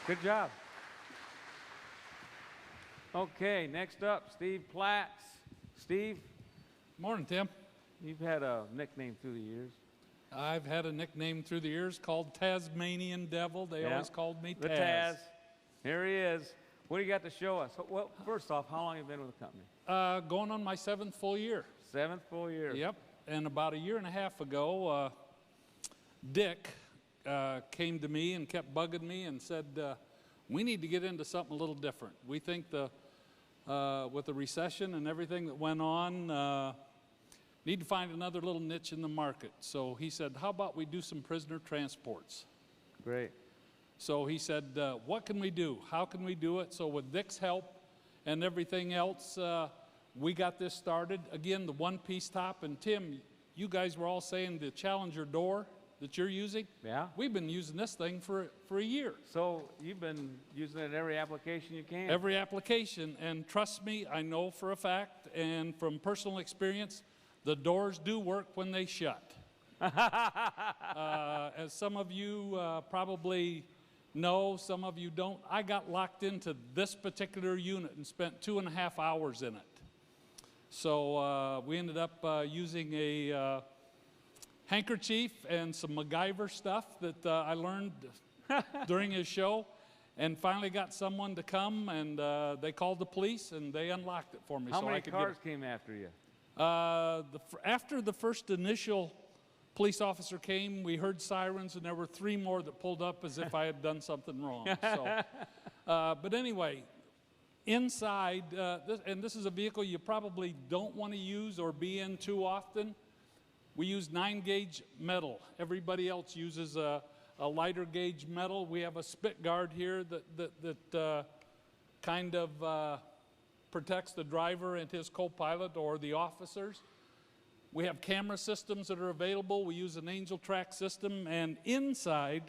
Good job. Okay, next up, Steve Platts. Steve, Morning, Tim. you've had a nickname through the years. I've had a nickname through the years called Tasmanian Devil. They always called me Taz. The Taz. Here he is. What do you got to show us? Well, first off, how long have you been with the company? Going on my 7th full year. 7th full year. Yep. And about a year and a half ago, Dick came to me and kept bugging me and said, we need to get into something a little different. We think with the recession and everything that went on, need to find another little niche in the market. So he said, how about we do some prisoner transports? Great. So he said, what can we do? How can we do it? So with Dick's help and everything else, we got this started. Again, the one-piece top. And Tim, you guys were all saying the Challenger door that you're using. Yeah. We've been using this thing for a year. So you've been using it in every application you can? Every application. And trust me, I know for a fact and from personal experience, the doors do work when they shut. As some of you probably know, some of you don't, I got locked into this particular unit and spent 2.5 hours in it. So we ended up using a handkerchief and some MacGyver stuff that I learned during his show, and finally got someone to come, and they called the police and they unlocked it for me. How many cars came after you? After the first initial police officer came, we heard sirens, and there were 3 more that pulled up as if I had done something wrong. So, but anyway, inside, this is a vehicle you probably don't want to use or be in too often. We use 9-gauge metal. Everybody else uses a lighter gauge metal. We have a spit guard here that kind of protects the driver and his co-pilot or the officers. We have camera systems that are available. We use an Angel Track system. And inside,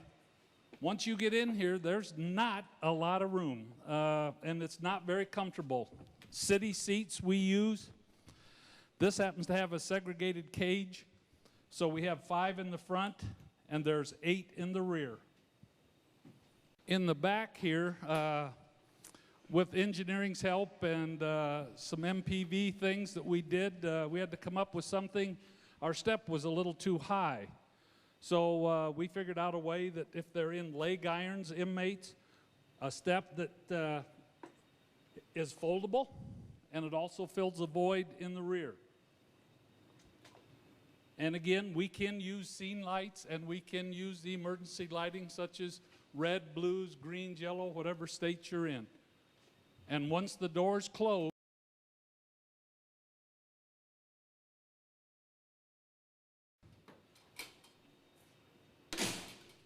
once you get in here, there's not a lot of room. And it's not very comfortable. City seats we use. This happens to have a segregated cage. So we have 5 in the front, and there's 8 in the rear. In the back here, with engineering's help and some MPV things that we did, we had to come up with something. Our step was a little too high. So we figured out a way that if they're in leg irons, inmates, a step that is foldable, and it also fills a void in the rear. And again, we can use scene lights, and we can use the emergency lighting such as red, blues, greens, yellow, whatever state you're in. And once the doors close,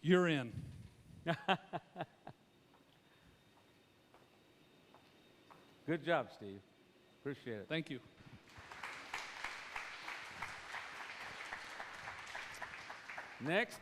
you're in. Good job, Steve. Appreciate it. Thank you. Next.